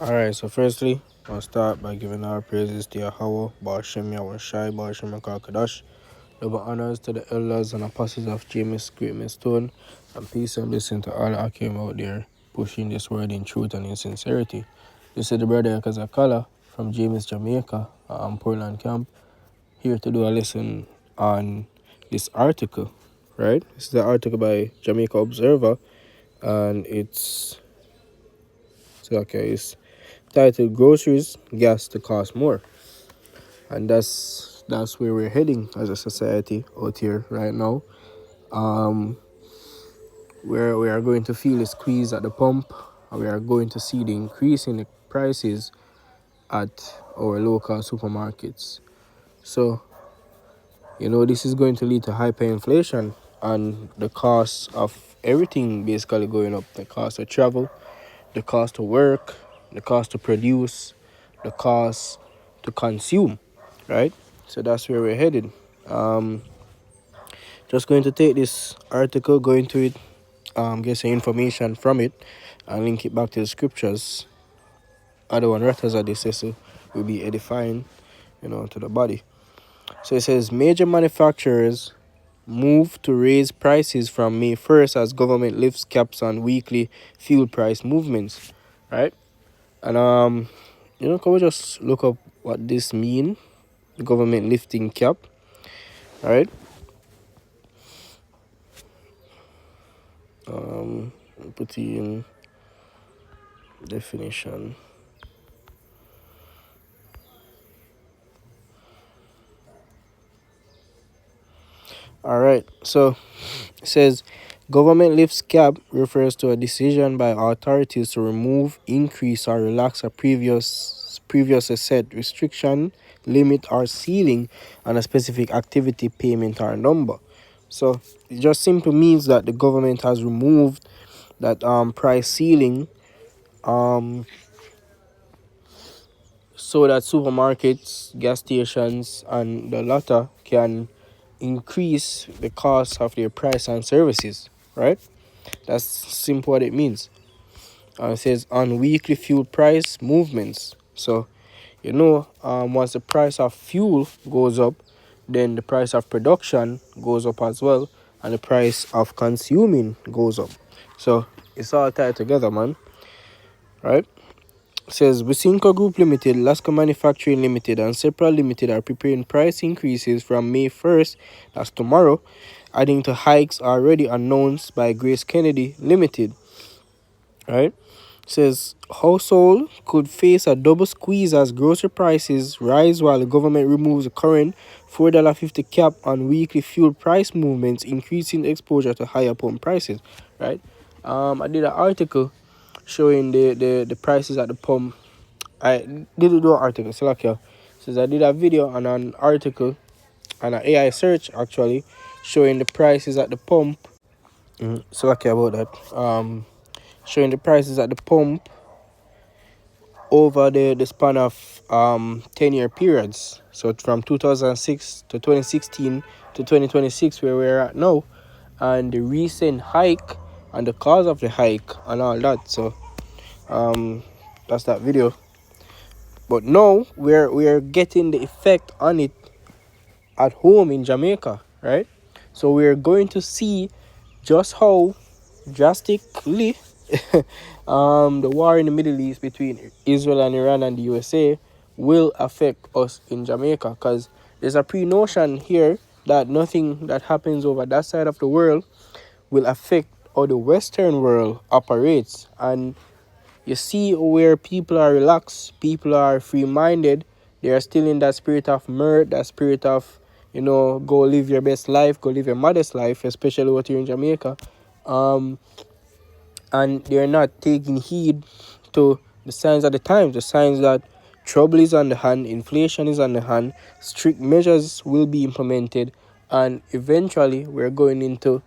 Alright, so firstly, I'll start by giving our praises to Yahweh, Ba'ashem Yahweh Shai, Ba'ashem Kadash. Double honors to the elders and apostles of James Great Millstone, and peace and blessing to all that came out there pushing this word in truth and in sincerity. This is the brother Kazakala from James, Jamaica, Portland Camp, here to do a lesson on this article, right? This is the article by Jamaica Observer, and it's titled Groceries Gas to Cost More. And that's where we're heading as a society out here right now. Where we are going to feel the squeeze at the pump, and we are going to see the increase in the prices at our local supermarkets. So, this is going to lead to hyperinflation and the cost of everything basically going up. The cost of travel, the cost to work, the cost to produce, the cost to consume, right? So that's where we're headed. Just going to take this article, go into it, get some information from it, and link it back to the scriptures. Other one writers of this essay will be edifying, to the body. So it says major manufacturers move to raise prices from May 1st as government lifts caps on weekly fuel price movements, right? And can we just look up what this mean? The government lifting cap, right? Put in definition. All right, so it says government lifts cap refers to a decision by authorities to remove, increase, or relax a previous set restriction, limit, or ceiling on a specific activity, payment, or number. So it just simply means that the government has removed that price ceiling so that supermarkets, gas stations, and the latter can increase the cost of their price and services, right? That's simple what it means. It says on weekly fuel price movements. So, once the price of fuel goes up, then the price of production goes up as well, and the price of consuming goes up. So, it's all tied together, man, right? It says Businco Group Limited, Lasco Manufacturing Limited, and Sepra Limited are preparing price increases from May 1st, that's tomorrow, adding to hikes already announced by Grace Kennedy Limited. Right? It says household could face a double squeeze as grocery prices rise while the government removes the current $4.50 cap on weekly fuel price movements, increasing exposure to higher pump prices. Right? I did an article showing the prices at the pump. I didn't do an article, so like says I did a video and an article and an AI search actually showing the prices at the pump. So lucky about that. Showing the prices at the pump over the span of 10-year periods. So from 2006 to 2016 to 2026, where we're at now, and the recent hike and the cause of the hike and all that. So that's that video. But now we're getting the effect on it at home in Jamaica, right? So we're going to see just how drastically the war in the Middle East between Israel and Iran and the USA will affect us in Jamaica, because there's a pre-notion here that nothing that happens over that side of the world will affect how the Western world operates. And you see where people are relaxed, people are free-minded, they are still in that spirit of mirth, that spirit of, go live your best life, go live your modest life, especially what you're in Jamaica. And they're not taking heed to the signs of the times, the signs that trouble is on the hand, inflation is on the hand, strict measures will be implemented, and eventually we're going into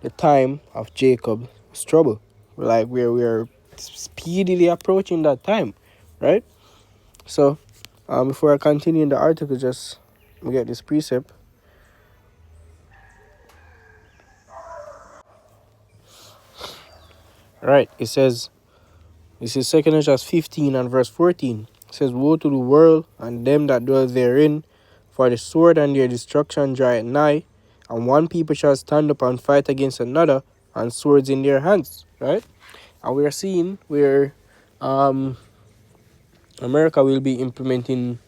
the time of Jacob's trouble. Like we're speedily approaching that time, right? So, before I continue in the article, just get this precept. Right, it says This is 2 Esdras 15 and verse 14. It says, Woe to the world and them that dwell therein, for the sword and their destruction draweth nigh, and one people shall stand up and fight against another, and swords in their hands. Right? And we are seeing where America will be implementing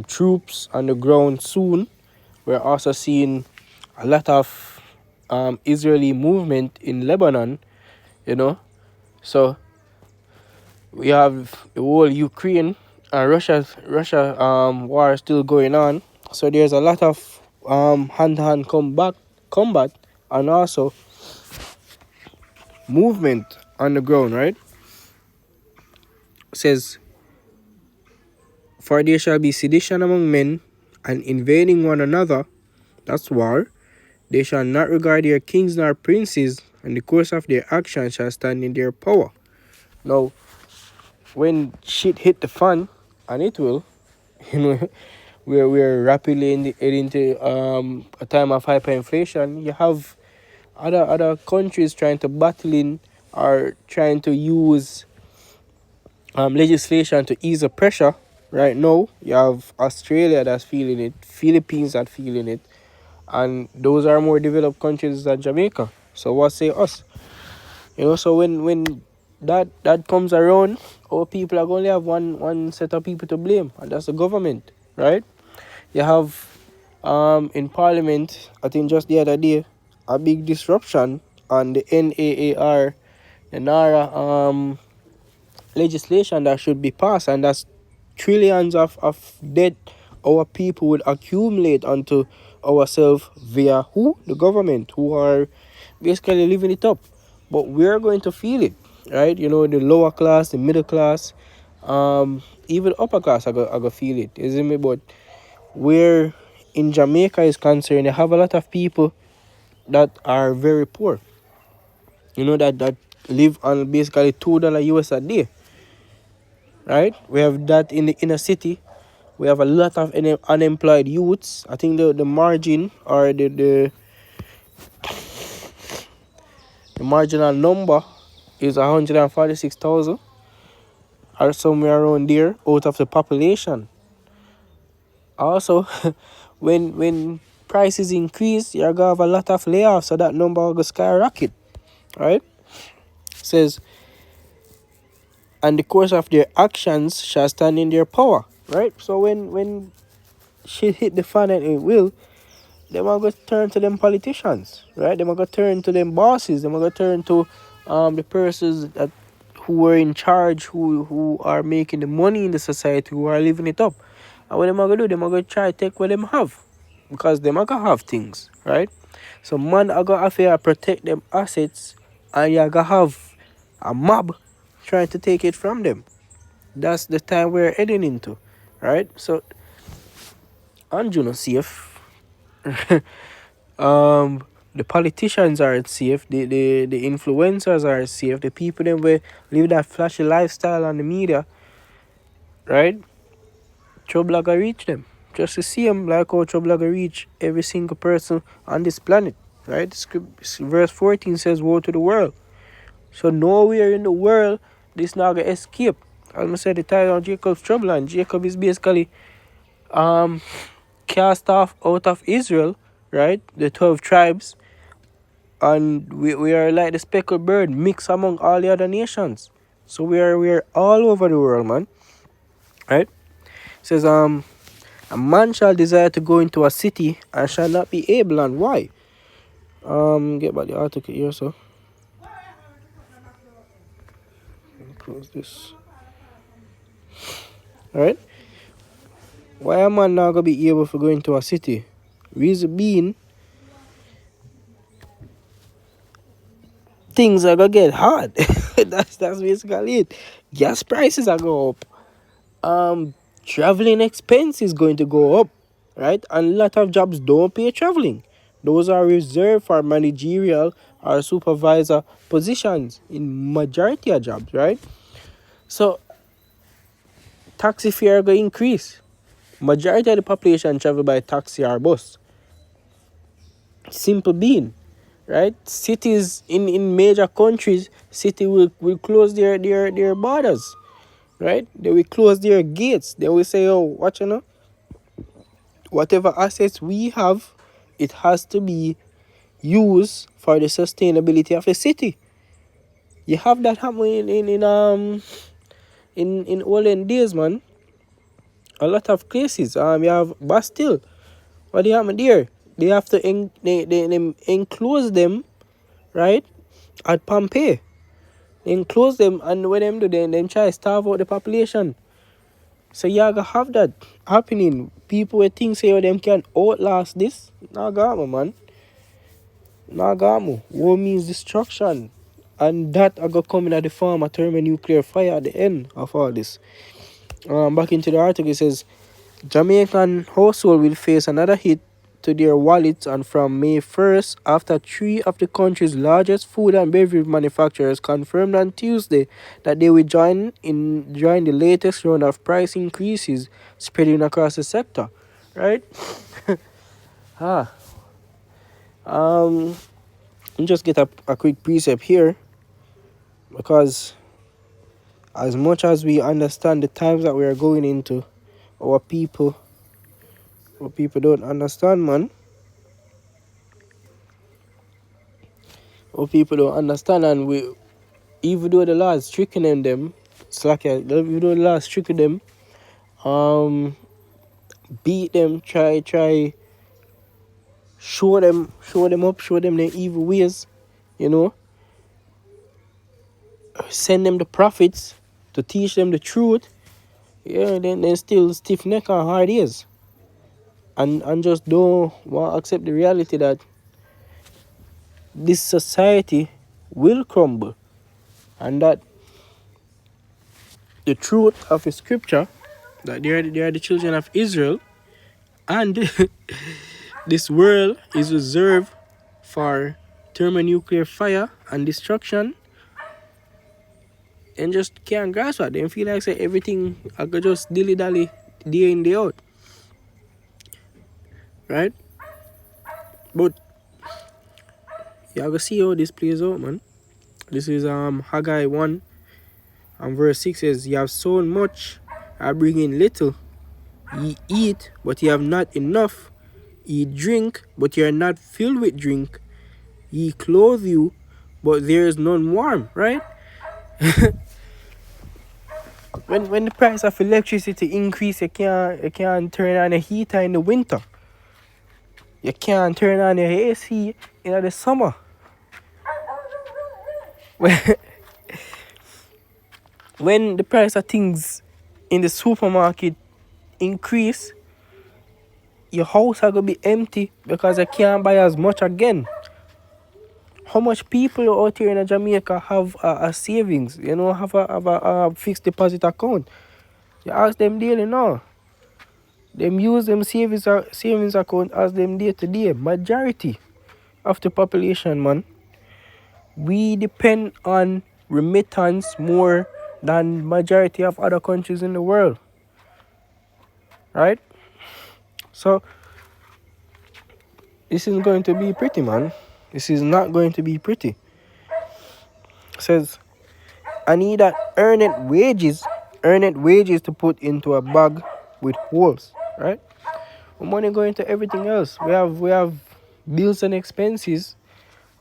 troops on the ground soon. We're also seeing a lot of Israeli movement in Lebanon, you know. So we have the whole Ukraine and Russia war still going on. So there's a lot of hand-to-hand combat and also movement on the ground, right? It says, For there shall be sedition among men, and invading one another, that's war. They shall not regard their kings nor princes, and the course of their action shall stand in their power. Now, when shit hit the fan, and it will, you know, we're rapidly heading into a time of hyperinflation. You have other countries trying to battle in or trying to use legislation to ease the pressure. Right now, you have Australia that's feeling it, Philippines that's feeling it, and those are more developed countries than Jamaica. So what say us? You know, so when that comes around, our people are going to have one set of people to blame, and that's the government, right? You have in Parliament, I think just the other day, a big disruption on the NAAR, the NARA legislation that should be passed, and that's trillions of debt our people would accumulate onto ourselves via who? The government, who are basically living it up. But we're going to feel it, right? You know, the lower class, the middle class, even upper class, I go feel it, isn't it? But where in Jamaica is concerned, you have a lot of people that are very poor. You know, that live on basically $2 US a day. Right? We have that in the inner city. We have a lot of unemployed youths. I think the margin or the marginal number is 146,000 or somewhere around there out of the population. Also, when prices increase, you're gonna have a lot of layoffs, so that number will go skyrocket. Right? It says, and the course of their actions shall stand in their power. Right? So when shit hit the fan, and it will, they might go turn to them politicians, right? They might go turn to them bosses. They might go turn to the persons that who are in charge, who are making the money in the society, who are living it up. And what they might go do, they might go try to take what them have, because they might go have things, right? So man, I got to protect them assets, and you gotta have a mob trying to take it from them. That's the time we're heading into, right? So, Andrew not safe. The politicians aren't safe, the influencers aren't safe, the people them will live that flashy lifestyle on the media, right? Trouble gonna reach them. Just to see them, like how trouble gonna reach every single person on this planet, right? Verse 14 says, Woe to the world. So nowhere in the world this not gonna escape. As I said, the title of Jacob's trouble, and Jacob is basically cast off out of Israel, right? The 12 tribes. And we are like the speckled bird mixed among all the other nations. So we are all over the world, man. Right? It says, a man shall desire to go into a city and shall not be able, and why? Get back the article here, so. Close this. Alright? Why a man not gonna be able to go into a city? Reason being, things are gonna get hard. that's basically it. Gas prices are go up. Traveling expense is going to go up, right? And a lot of jobs don't pay traveling. Those are reserved for managerial or supervisor positions in majority of jobs, right? So taxi fare going to increase. Majority of the population travel by taxi or bus. Simple being. right? Cities in major countries, city will close their borders, right? They will close their gates. They will say, oh, what you know, whatever assets we have, it has to be used for the sustainability of the city. You have that happening in olden days, man. A lot of cases. You have Bastille. What do you happen there? They have to they enclose them, right, at Pompeii. They enclose them, and when them do, then try to starve out the population. So you gotta have that happening. People will think say, oh, them can outlast this. Nagamo, man. Nagamo. War means destruction. And that I got coming at the form of thermonuclear fire at the end of all this. Back into the article, it says Jamaican household will face another hit to their wallets, and from May 1st, after three of the country's largest food and beverage manufacturers confirmed on Tuesday that they will join the latest round of price increases spreading across the sector. Right? ah. Let me just get a quick precept here, because as much as we understand the times that we are going into, our people don't understand, man. Our people don't understand, and we, even though the law is tricking them, it's like even though the law is tricking them, beat them, try show them up, show them their evil ways, you know, send them the prophets to teach them the truth. Yeah, then still stiff neck and hard ears, and just don't want to accept the reality that this society will crumble, and that the truth of the scripture, that they are the children of Israel, and this world is reserved for thermonuclear fire and destruction, and just can't grasp that. They feel like say everything I could just dilly-dally day in, day out. Right? But you gotta see how this plays out, man. This is Haggai 1 and verse 6 says, "You have sown much, I bring in little. Ye eat, but ye have not enough. Ye drink, but ye are not filled with drink. Ye clothe you, but there is none warm." Right? when the price of electricity increase, you can't turn on a heater in the winter. You can't turn on your AC in the summer. When the price of things in the supermarket increase, your house are gonna be empty because you can't buy as much again. How much people out here in Jamaica have a savings? You know, have a fixed deposit account. You ask them daily now. Them use them savings account as them day to day. Majority of the population, man, we depend on remittance more than majority of other countries in the world. Right? So this isn't going to be pretty, man. This is not going to be pretty. It says, I need that earned wages to put into a bag with holes, right? Money going to everything else. We have bills and expenses.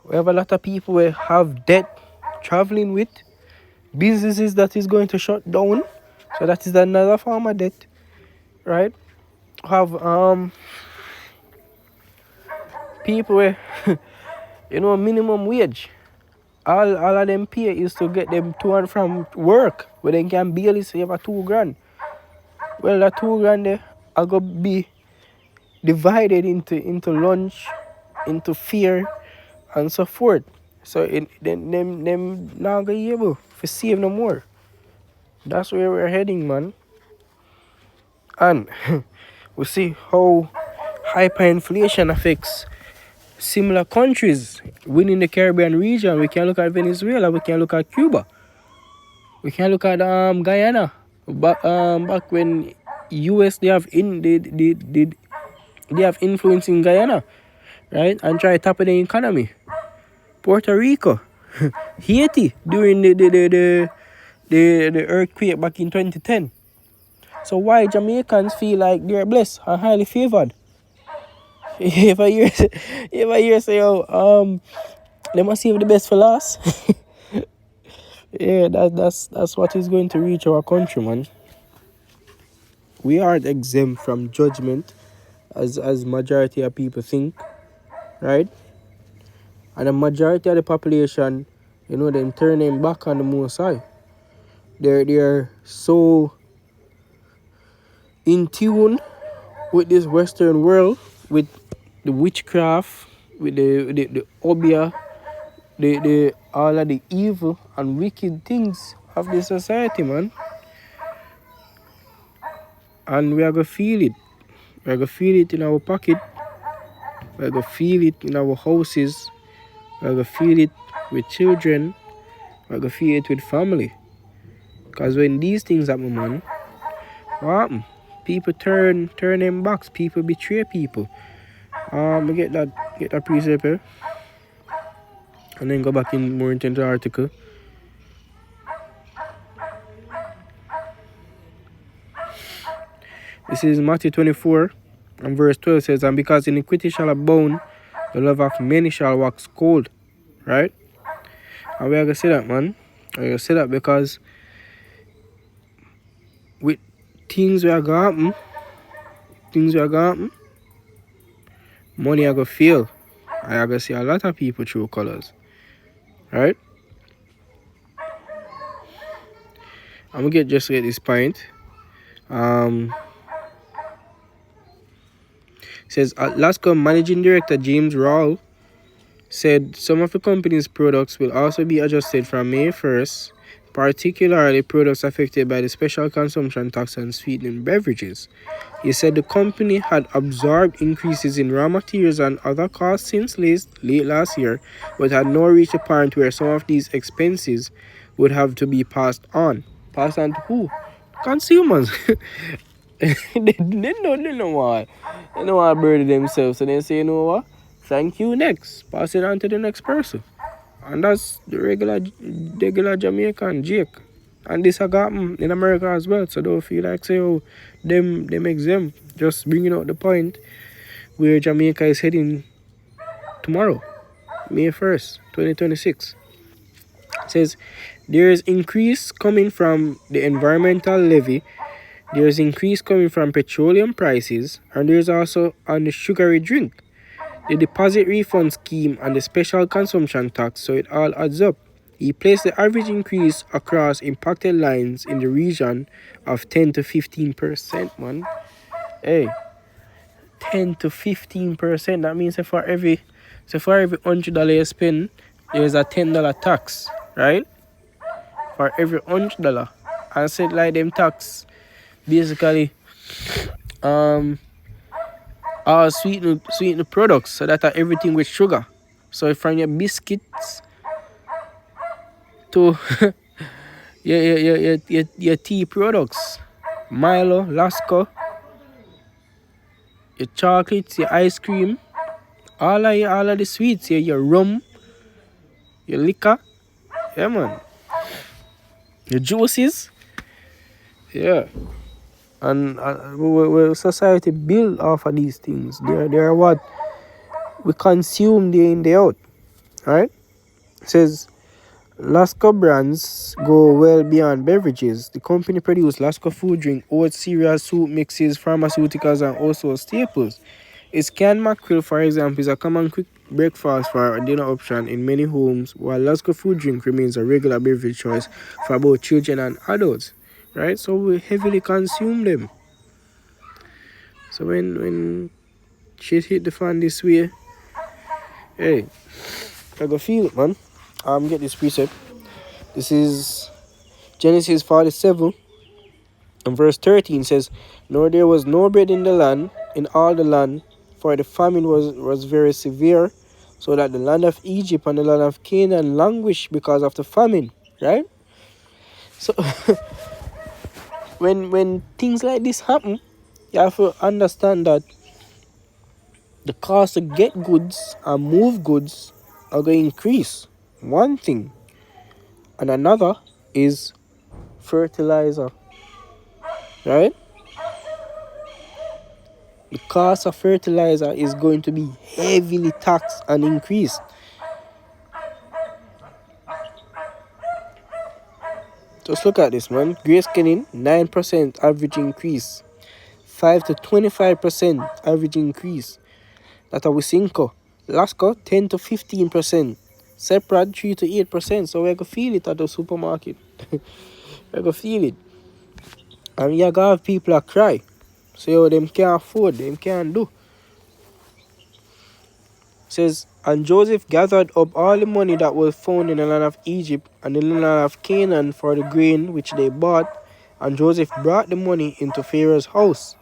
We have a lot of people who have debt traveling with, businesses that is going to shut down. So that is another form of debt, right? Have people where minimum wage. All of them pay is to get them to and from work, where they can barely save a $2,000. Well, that $2,000 there are gonna be divided into lunch, into fare, and so forth. So them not gonna be able to save no more. That's where we're heading, man. And we see how hyperinflation affects similar countries within the Caribbean region. We can look at Venezuela, we can look at Cuba, we can look at Guyana. Back when US they have influence in Guyana, right? And try to tap the economy. Puerto Rico, Haiti during the earthquake back in 2010. So why Jamaicans feel like they're blessed and highly favored? If I hear say, oh, they must save the best for last. Yeah, that's what is going to reach our country, man. We aren't exempt from judgment, as majority of people think, right? And the majority of the population, them turn them back on the Most High. They're so in tune with this Western world, with the witchcraft, with the obia, the all of the evil and wicked things of the society, man. And we are gonna feel it. We are gonna feel it in our pocket. We are gonna feel it in our houses. We are gonna feel it with children. We are gonna feel it with family. Because when these things happen, man, what happen? People turn them backs. People betray people. We get that precept here, and then go back in more into the article. This is Matthew 24 and verse 12 says, and because iniquity shall abound, the love of many shall wax cold. Right? And we are gonna say that, man. We are gonna say that because with things we are gonna happen, money are gonna fail. I are gonna see a lot of people through colors. Right? I'm gonna just get this point. Says Lasco Managing Director James Rawle said some of the company's products will also be adjusted from May 1st, particularly products affected by the special consumption tax on sweetening beverages. He said the company had absorbed increases in raw materials and other costs since late last year, but had now reached a point where some of these expenses would have to be passed on. Passed on to who? Consumers. They don't want to burden themselves, so they say, you know what? Thank you, next. Pass it on to the next person. And that's the regular Jamaican Jake. And this has happened in America as well. So don't feel like say, oh, them exempt. Just bringing out the point where Jamaica is heading tomorrow, May 1st, 2026. It says there is increase coming from the environmental levy. There is increase coming from petroleum prices, and there is also on the sugary drink, the deposit refund scheme, and the special consumption tax, so it all adds up. He placed the average increase across impacted lines in the region of 10 to 15%, man. Hey, 10 to 15%. That means for every $100 you spend, there's a $10 tax, right? For every $100. And said like them tax basically sweeten the products, so that are everything with sugar. So from your biscuits to your tea products, Milo, Lasco, your chocolates, your ice cream, all of the sweets, your rum, your liquor, yeah, man, your juices, yeah. And society build off of these things. They are what we consume day in, day out. Right? It says Lasco brands go well beyond beverages. The company produces Lasco food drink, oat cereal, soup mixes, pharmaceuticals, and also staples. Its canned mackerel, for example, is a common quick breakfast for a dinner option in many homes, while Lasco food drink remains a regular beverage choice for both children and adults. Right? So we heavily consume them. So when shit hit the fan this way, hey, I go feel it, man. Get this precept. This is Genesis 47 and verse 13 says, nor there was no bread in the land, in all the land, for the famine was very severe, so that the land of Egypt and the land of Canaan languished because of the famine. Right? So when things like this happen, you have to understand that the cost to get goods and move goods are going to increase. One thing. And another is fertilizer. Right? The cost of fertilizer is going to be heavily taxed and increased. Just look at this, man. Grayscaling, 9% average increase. 5 to 25% average increase. That are Wisynco. Lasco, 10 to 15%. Seprad, 3 to 8%. So we're going to feel it at the supermarket. We're going to feel it. And you're going to have people that cry. So yo, them can't afford, them can't do. Says, and Joseph gathered up all the money that was found in the land of Egypt and in the land of Canaan for the grain which they bought, and Joseph brought the money into Pharaoh's house.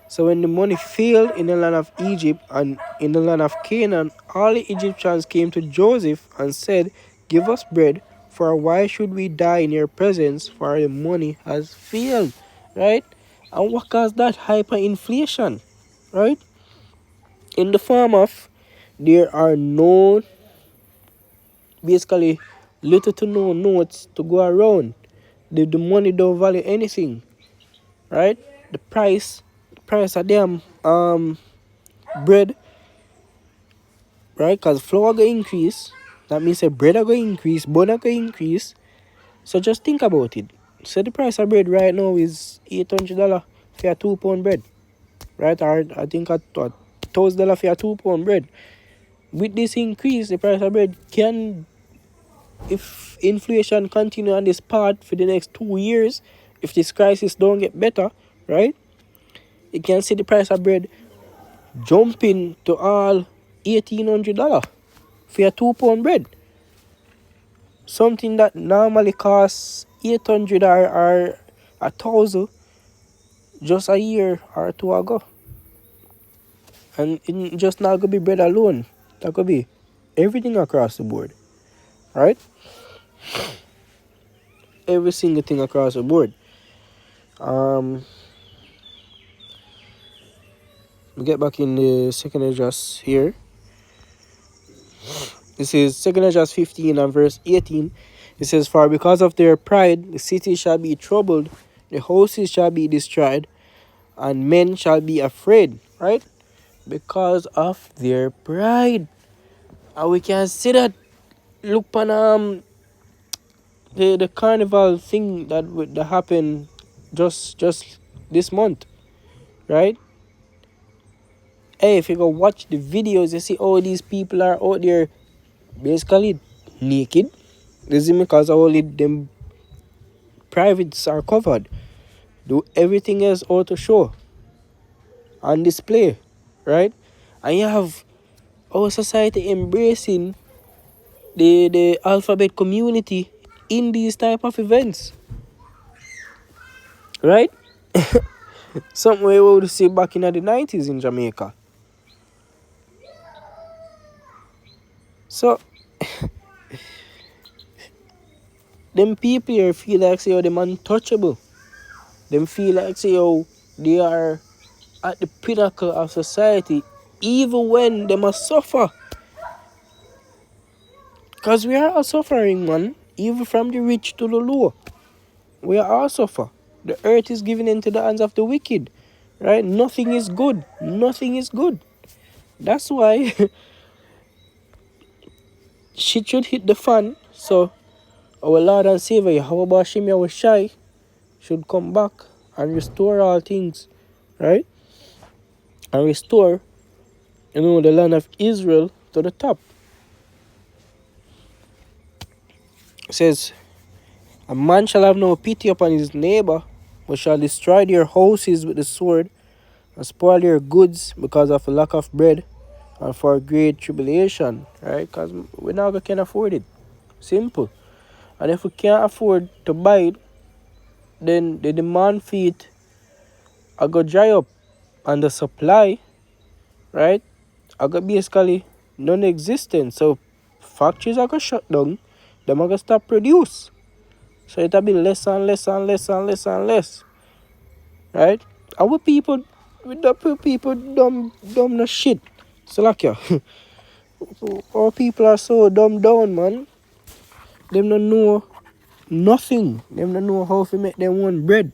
So when the money failed in the land of Egypt and in the land of Canaan, all the Egyptians came to Joseph and said, "Give us bread, for why should we die in your presence, for the money has failed." Right? And what caused that? Hyperinflation. Right? In the form of, there are no, basically, little to no notes to go around. The money don't value anything. Right? The price of them bread, right? Because flour going increase. That means the bread are going increase, butter going increase. So just think about it. So the price of bread right now is $800 for a 2 pound bread. Right? Or I think at $1,000 for a 2 pound bread. With this increase, the price of bread can, if inflation continue on this path for the next 2 years, if this crisis don't get better, right? You can see the price of bread jumping to all $1,800 for a 2 pound bread. Something that normally costs 800 or 1,000 just a year or two ago. And it just not gonna be bread alone. That could be everything across the board. Right? Every single thing across the board. We get back in the second address here. This is 2 Esdras 15 and verse 18. It says, "For because of their pride, the city shall be troubled, the houses shall be destroyed, and men shall be afraid." Right? Because of their pride. And we can see that. Look on the carnival thing that happened just this month. Right? Hey, if you go watch the videos, you see all these people are out there basically naked. This is because only them privates are covered. Do everything else out to show. On display. Right? And you have our society embracing the alphabet community in these type of events. Right? Something we would see back in the 90s in Jamaica. So them people here feel like say, oh, them untouchable. Them feel like say, oh, they are at the pinnacle of society, even when they must suffer. Because we are all suffering, man. Even from the rich to the low. We are all suffer. The earth is given into the hands of the wicked. Right? Nothing is good. Nothing is good. That's why shit should hit the fan. So our Lord and Savior, Yahweh Hashem Yahushai, should come back and restore all things. Right? And restore, the land of Israel to the top. It says, "A man shall have no pity upon his neighbor, but shall destroy their houses with the sword, and spoil their goods because of a lack of bread, and for great tribulation." Right? Because we now can afford it. Simple. And if we can't afford to buy it, then the demand for it are going to dry up. And the supply, right, are going to basically non-existent. So factories are going to shut down. Them are going to stop produce. So it'll be less and less and less and less and less. Right? Our people, with the people dumb no shit. So like yeah. Our people are so dumbed down, man. Them don't know nothing. Them don't know how to make their own bread.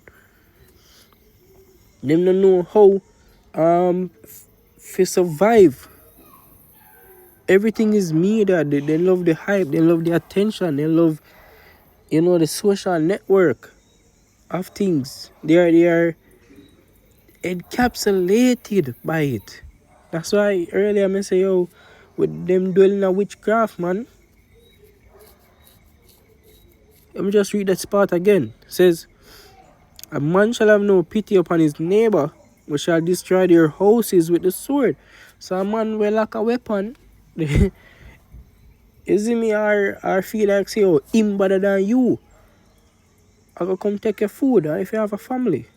Them don't know how to survive. Everything is media. They love the hype. They love the attention. They love, the social network of things. They are encapsulated by it. That's why earlier I say, yo, with them dwelling a witchcraft, man. Let me just read that part again. It says, a man shall have no pity upon his neighbor, but shall destroy their houses with the sword. So a man will lack a weapon. You see me, or feel like, say, oh, him better than you. I go come take your food, if you have a family.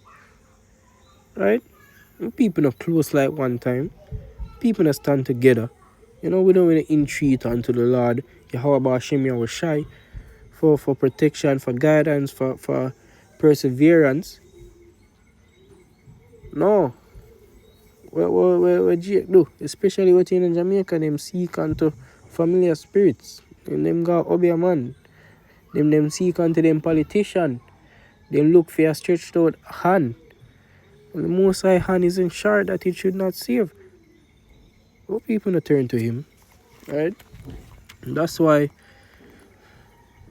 Right? People not close like one time. People not stand together. We don't want to entreat unto the Lord. Yahweh Hashem Yahweh Shai. For protection, for guidance, for perseverance. No. What Jake do? Especially what in Jamaica, them seek unto familiar spirits. And them go obey a man. Them seek unto them politician. They look for a stretched out hand. And the Most High hand is in short that it should not save. What people not turn to him? Right? And that's why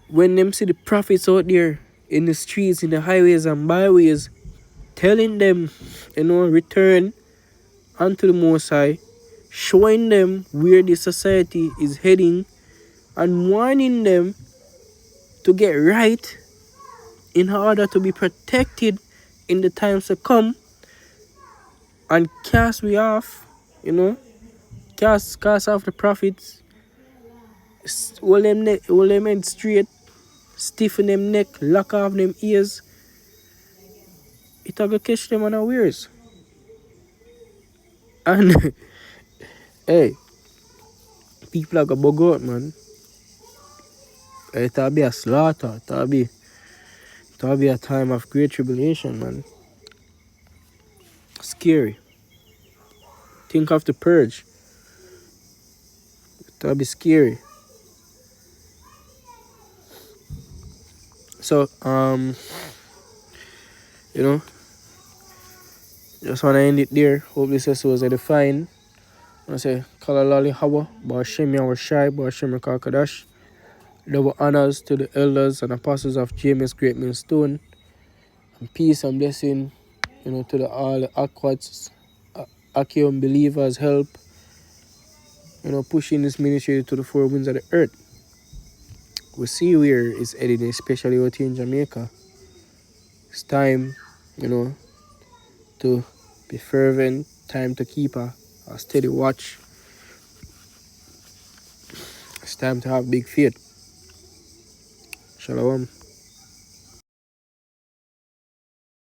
when them see the prophets out there in the streets, in the highways and byways, telling them, return unto the Most High, showing them where the society is heading, and warning them to get right in order to be protected in the times to come, and cast we off, cast off the prophets, hold them head straight, stiffen them neck, lock off them ears. It'll go catch them unawares. And hey, people are gonna bug out, man. It'll be a slaughter. It'll be a time of great tribulation, man. Scary. Think of the purge. It'll be scary. So, just wanna end it there. Hope this episode was edifying. I say, Kalalali Hawa, Ba'ashem Yahweh Shai, Ba'ashem Rekakadash. Double honors to the elders and apostles of James Great Millstone. And peace and blessing, to all the Aquats, Achaeum believers, help, pushing this ministry to the four winds of the earth. We see where it's heading, especially out here in Jamaica. It's time, to be fervent, time to keep a steady watch. It's time to have big faith. Shalom.